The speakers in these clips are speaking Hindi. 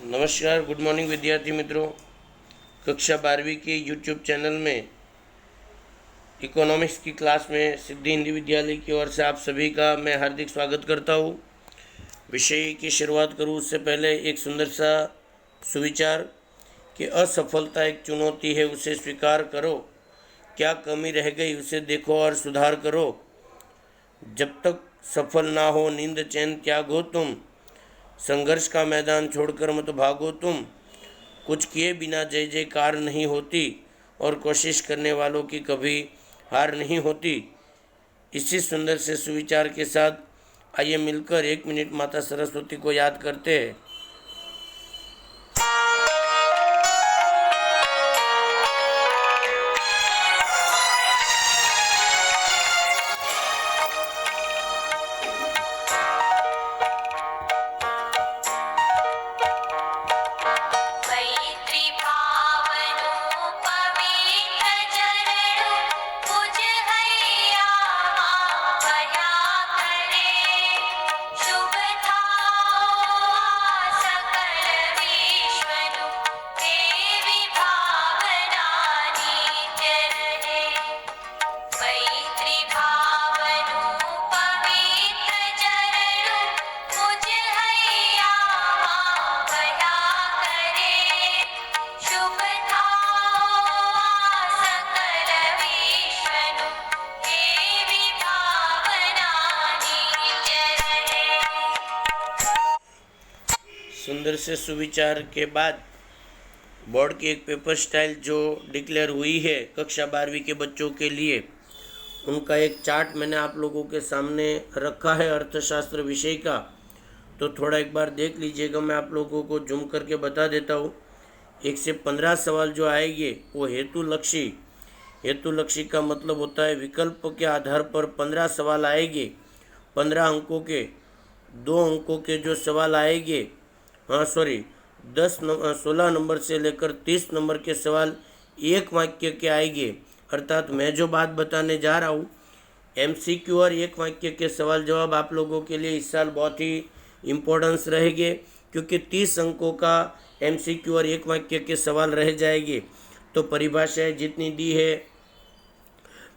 नमस्कार, गुड मॉर्निंग विद्यार्थी मित्रों। कक्षा 12वीं के यूट्यूब चैनल में इकोनॉमिक्स की क्लास में सिद्धि हिंदी विद्यालय की ओर से आप सभी का मैं हार्दिक स्वागत करता हूँ। विषय की शुरुआत करूँ उससे पहले एक सुंदर सा सुविचार कि असफलता एक चुनौती है, उसे स्वीकार करो। क्या कमी रह गई उसे देखो और सुधार करो। जब तक सफल ना हो नींद चैन त्यागो तुम। संघर्ष का मैदान छोड़कर मत भागो तुम। कुछ किए बिना जय जयकार नहीं होती और कोशिश करने वालों की कभी हार नहीं होती। इसी सुंदर से सुविचार के साथ आइए मिलकर 1 मिनट माता सरस्वती को याद करते हैं। सुंदर से सुविचार के बाद बोर्ड की एक पेपर स्टाइल जो डिक्लेयर हुई है कक्षा 12वीं के बच्चों के लिए, उनका एक चार्ट मैंने आप लोगों के सामने रखा है अर्थशास्त्र विषय का। तो थोड़ा एक बार देख लीजिएगा, मैं आप लोगों को जूम करके बता देता हूँ। 1 से 15 सवाल जो आएंगे वो हेतुलक्षी। हेतुलक्षी का मतलब होता है विकल्प के आधार पर 15 सवाल आएंगे। 15 अंकों के 2 अंकों के जो सवाल आएंगे, 16 नंबर से लेकर 30 नंबर के सवाल एक वाक्य के आएंगे। अर्थात मैं जो बात बताने जा रहा हूँ MCQ और एक वाक्य के सवाल जवाब आप लोगों के लिए इस साल बहुत ही इम्पोर्टेंस रहेंगे, क्योंकि 30 अंकों का MCQ और एक वाक्य के सवाल रह जाएंगे। तो परिभाषाएं जितनी दी है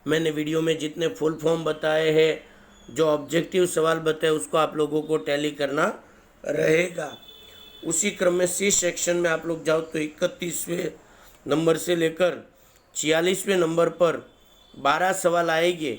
मैंने वीडियो में, जितने फुल फॉर्म बताए हैं, जो ऑब्जेक्टिव सवाल बताए उसको आप लोगों को टैली करना रहेगा। उसी क्रम में सी सेक्शन में आप लोग जाओ तो 31वें नंबर से लेकर 46वें नंबर पर 12 सवाल आएंगे।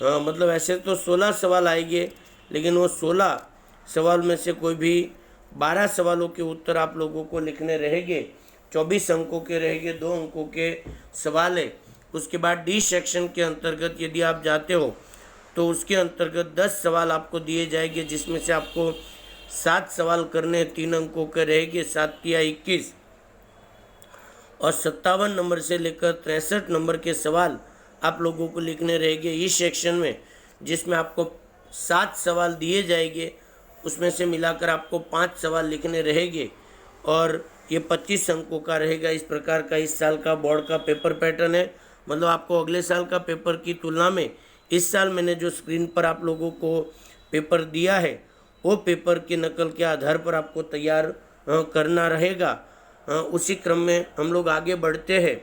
मतलब ऐसे तो 16 सवाल आएंगे, लेकिन वो 16 सवाल में से कोई भी 12 सवालों के उत्तर आप लोगों को लिखने रहेंगे। 24 अंकों के रहेंगे, 2 अंकों के सवाल है। उसके बाद डी सेक्शन के अंतर्गत यदि आप जाते हो तो उसके अंतर्गत 10 सवाल आपको दिए जाएंगे, जिसमें से आपको 7 सवाल करने 3 अंकों के रहेंगे, 7 या 21। और 57 नंबर से लेकर 63 नंबर के सवाल आप लोगों को लिखने रहेंगे इस सेक्शन में, जिसमें आपको 7 सवाल दिए जाएंगे, उसमें से मिलाकर आपको 5 सवाल लिखने रहेंगे और ये 25 अंकों का रहेगा। इस प्रकार का इस साल का बोर्ड का पेपर पैटर्न है। मतलब आपको अगले साल का पेपर की तुलना में इस साल मैंने जो स्क्रीन पर आप लोगों को पेपर दिया है वो पेपर की नकल के आधार पर आपको तैयार करना रहेगा। उसी क्रम में हम लोग आगे बढ़ते हैं।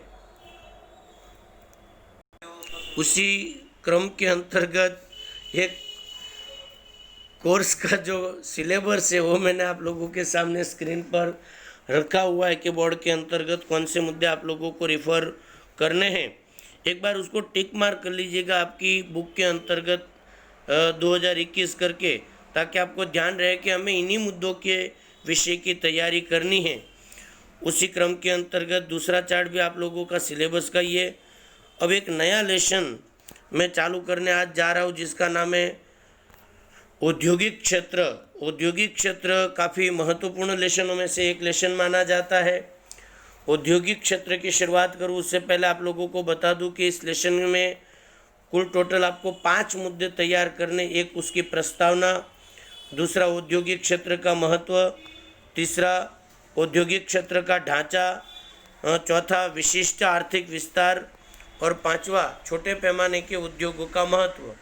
उसी क्रम के अंतर्गत एक कोर्स का जो सिलेबस है वो मैंने आप लोगों के सामने स्क्रीन पर रखा हुआ है कि बोर्ड के अंतर्गत कौन से मुद्दे आप लोगों को रिफ़र करने हैं। एक बार उसको टिक मार्क कर लीजिएगा आपकी बुक के अंतर्गत 2021 करके, ताकि आपको ध्यान रहे कि हमें इन्हीं मुद्दों के विषय की तैयारी करनी है। उसी क्रम के अंतर्गत दूसरा चार्ट भी आप लोगों का सिलेबस का ही है। अब एक नया लेसन मैं चालू करने आज जा रहा हूँ, जिसका नाम है औद्योगिक क्षेत्र। औद्योगिक क्षेत्र काफ़ी महत्वपूर्ण लेसनों में से एक लेसन माना जाता है। औद्योगिक क्षेत्र की शुरुआत करूँ उससे पहले आप लोगों को बता दूं कि इस लेसन में कुल टोटल आपको 5 मुद्दे तैयार करने। एक उसकी प्रस्तावना, दूसरा औद्योगिक क्षेत्र का महत्व, तीसरा औद्योगिक क्षेत्र का ढांचा, चौथा विशिष्ट आर्थिक विस्तार और पांचवा छोटे पैमाने के उद्योगों का महत्व।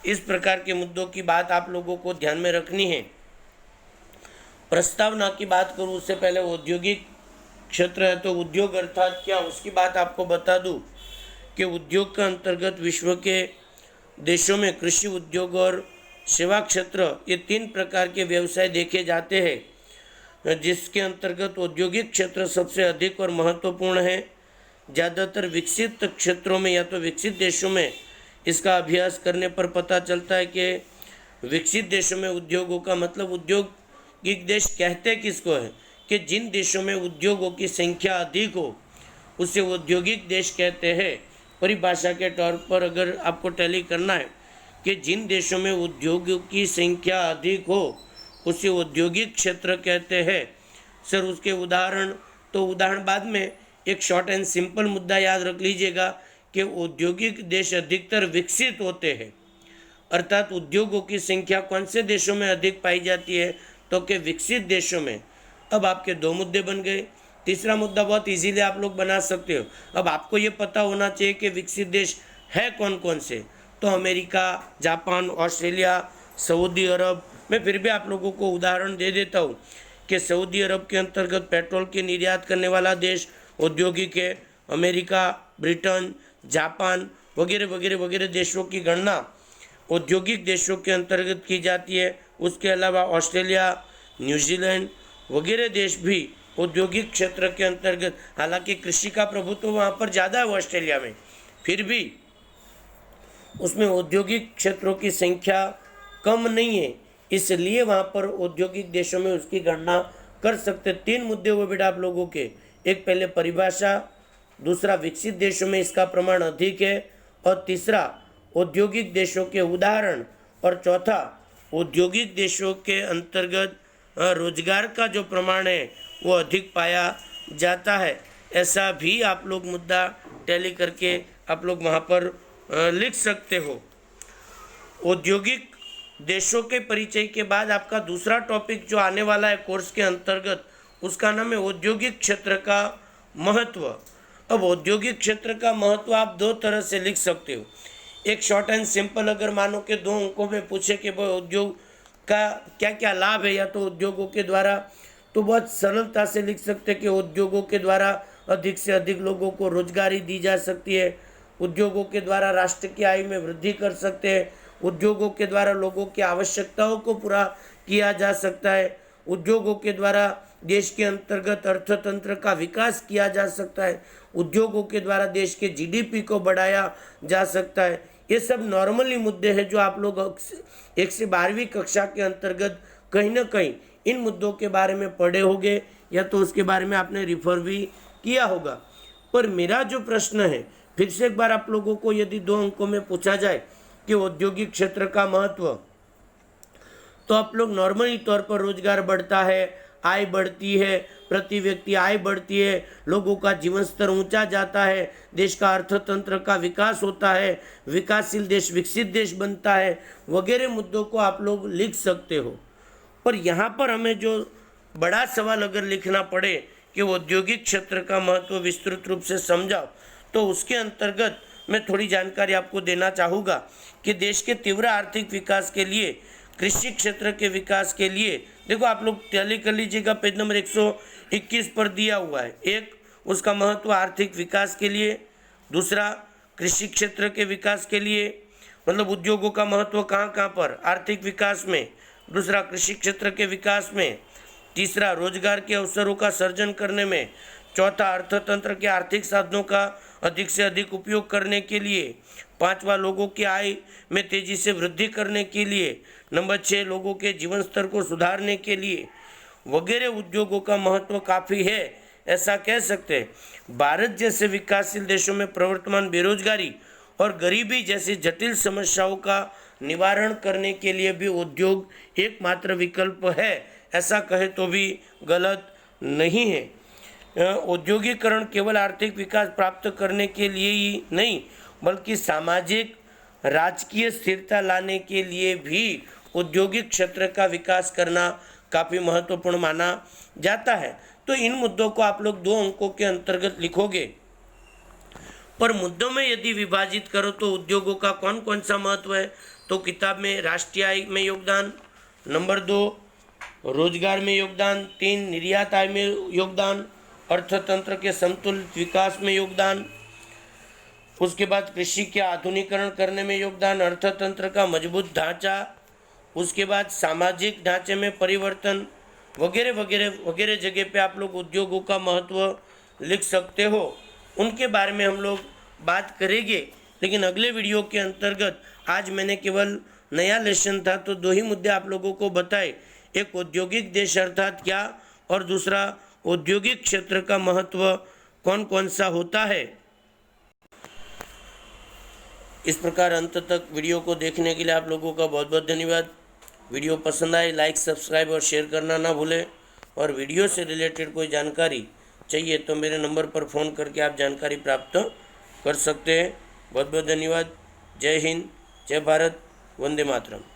इस प्रकार के मुद्दों की बात आप लोगों को ध्यान में रखनी है। प्रस्तावना की बात करूँ उससे पहले औद्योगिक क्षेत्र है तो उद्योग अर्थात क्या, उसकी बात आपको बता दूं कि उद्योग के अंतर्गत विश्व के देशों में कृषि उद्योग और सेवा क्षेत्र ये 3 प्रकार के व्यवसाय देखे जाते हैं, जिसके अंतर्गत औद्योगिक क्षेत्र सबसे अधिक और महत्वपूर्ण है। ज़्यादातर विकसित क्षेत्रों में या तो विकसित देशों में इसका अभ्यास करने पर पता चलता है कि विकसित देशों में उद्योगों का मतलब, औद्योगिक देश कहते किसको है कि जिन देशों में उद्योगों की संख्या अधिक हो उसे औद्योगिक देश कहते हैं। परिभाषा के तौर पर अगर आपको टैली करना है कि जिन देशों में उद्योगों की संख्या अधिक हो उसे औद्योगिक क्षेत्र कहते हैं। सर उसके उदाहरण, तो उदाहरण बाद में, एक शॉर्ट एंड सिंपल मुद्दा याद रख लीजिएगा कि औद्योगिक देश अधिकतर विकसित होते हैं, अर्थात उद्योगों की संख्या कौन से देशों में अधिक पाई जाती है तो कि विकसित देशों में। अब आपके 2 मुद्दे बन गए। तीसरा मुद्दा बहुत इजीली आप लोग बना सकते हो। अब आपको ये पता होना चाहिए कि विकसित देश है कौन कौन से, तो अमेरिका, जापान, ऑस्ट्रेलिया, सऊदी अरब। मैं फिर भी आप लोगों को उदाहरण दे देता हूँ कि सऊदी अरब के अंतर्गत पेट्रोल की निर्यात करने वाला देश औद्योगिक है। अमेरिका, ब्रिटेन, जापान वगैरह वगैरह वगैरह देशों की गणना औद्योगिक देशों के अंतर्गत की जाती है। उसके अलावा ऑस्ट्रेलिया, न्यूजीलैंड वगैरह देश भी औद्योगिक क्षेत्र के अंतर्गत, हालांकि कृषि का प्रभुत्व वहाँ पर ज़्यादा है ऑस्ट्रेलिया में, फिर भी उसमें औद्योगिक क्षेत्रों की संख्या कम नहीं है, इसलिए वहाँ पर औद्योगिक देशों में उसकी गणना कर सकते। 3 मुद्दे हुए बेटा आप लोगों के, एक पहले परिभाषा, दूसरा विकसित देशों में इसका प्रमाण अधिक है, और तीसरा औद्योगिक देशों के उदाहरण, और चौथा औद्योगिक देशों के अंतर्गत रोजगार का जो प्रमाण है वो अधिक पाया जाता है। ऐसा भी आप लोग मुद्दा टैली करके आप लोग वहाँ पर लिख सकते हो। औद्योगिक देशों के परिचय के बाद आपका दूसरा टॉपिक जो आने वाला है कोर्स के अंतर्गत, उसका नाम है औद्योगिक क्षेत्र का महत्व। अब औद्योगिक क्षेत्र का महत्व आप 2 तरह से लिख सकते हो। एक शॉर्ट एंड सिंपल, अगर मानो कि 2 अंकों में पूछे कि भाई उद्योग का क्या क्या लाभ है या तो उद्योगों के द्वारा, तो बहुत सरलता से लिख सकते हैं कि उद्योगों के द्वारा अधिक से अधिक लोगों को रोजगारी दी जा सकती है, उद्योगों के द्वारा राष्ट्र की आय में वृद्धि कर सकते हैं, उद्योगों के द्वारा लोगों की आवश्यकताओं को पूरा किया जा सकता है, उद्योगों के द्वारा देश के अंतर्गत अर्थतंत्र का विकास किया जा सकता है, उद्योगों के द्वारा देश के जीडीपी को बढ़ाया जा सकता है। ये सब नॉर्मली मुद्दे हैं जो आप लोग 1 से 12वीं कक्षा के अंतर्गत कहीं ना कहीं इन मुद्दों के बारे में पढ़े होंगे या तो उसके बारे में आपने रिफर भी किया होगा। पर मेरा जो प्रश्न है, फिर से एक बार आप लोगों को यदि 2 अंकों में पूछा जाए कि औद्योगिक क्षेत्र का महत्व, तो आप लोग नॉर्मली तौर पर रोजगार बढ़ता है, आय बढ़ती है, प्रति व्यक्ति आय बढ़ती है, लोगों का जीवन स्तर ऊंचा जाता है, देश का अर्थतंत्र का विकास होता है, विकासशील देश विकसित देश बनता है, वगैरह मुद्दों को आप लोग लिख सकते हो। पर यहाँ पर हमें जो बड़ा सवाल अगर लिखना पड़े कि औद्योगिक क्षेत्र का महत्व विस्तृत रूप से समझाओ, तो उसके अंतर्गत मैं थोड़ी जानकारी आपको देना चाहूँगा कि देश के तीव्र आर्थिक विकास के लिए, कृषि क्षेत्र के विकास के लिए, देखो आप लोग टैली कर लीजिएगा, पेज नंबर 121 पर दिया हुआ है। एक, उसका महत्व आर्थिक विकास के लिए, दूसरा कृषि क्षेत्र के विकास के लिए, मतलब उद्योगों का महत्व कहाँ कहाँ पर, आर्थिक विकास में, दूसरा कृषि क्षेत्र के विकास में, तीसरा रोजगार के अवसरों का सर्जन करने में, चौथा अर्थतंत्र के आर्थिक साधनों का अधिक से अधिक उपयोग करने के लिए, पांचवा लोगों की आय में तेजी से वृद्धि करने के लिए, नंबर 6 लोगों के जीवन स्तर को सुधारने के लिए वगैरह उद्योगों का महत्व काफ़ी है, ऐसा कह सकते हैं। भारत जैसे विकासशील देशों में प्रवर्तमान बेरोजगारी और गरीबी जैसी जटिल समस्याओं का निवारण करने के लिए भी उद्योग एकमात्र विकल्प है, ऐसा कहे तो भी गलत नहीं है। औद्योगिकरण केवल आर्थिक विकास प्राप्त करने के लिए ही नहीं, बल्कि सामाजिक राजकीय स्थिरता लाने के लिए भी औद्योगिक क्षेत्र का विकास करना काफ़ी महत्वपूर्ण माना जाता है। तो इन मुद्दों को आप लोग 2 अंकों के अंतर्गत लिखोगे। पर मुद्दों में यदि विभाजित करो तो उद्योगों का कौन कौन सा महत्व है, तो किताब में राष्ट्रीय आय में योगदान, नंबर 2 रोजगार में योगदान, 3 निर्यात आय में योगदान, अर्थतंत्र के संतुलित विकास में योगदान, उसके बाद कृषि के आधुनिकीकरण करने में योगदान, अर्थतंत्र का मजबूत ढांचा, उसके बाद सामाजिक ढांचे में परिवर्तन वगैरह वगैरह वगैरह जगह पे आप लोग उद्योगों का महत्व लिख सकते हो, उनके बारे में हम लोग बात करेंगे। लेकिन अगले वीडियो के अंतर्गत आज मैंने केवल नया लेसन था तो 2 ही मुद्दे आप लोगों को बताए, एक औद्योगिक देश अर्थात क्या, और दूसरा औद्योगिक क्षेत्र का महत्व कौन कौन सा होता है। इस प्रकार अंत तक वीडियो को देखने के लिए आप लोगों का बहुत बहुत धन्यवाद। वीडियो पसंद आए लाइक, सब्सक्राइब और शेयर करना ना भूलें। और वीडियो से रिलेटेड कोई जानकारी चाहिए तो मेरे नंबर पर फ़ोन करके आप जानकारी प्राप्त कर सकते हैं। बहुत बहुत धन्यवाद। जय हिंद, जय भारत, वंदे मातरम।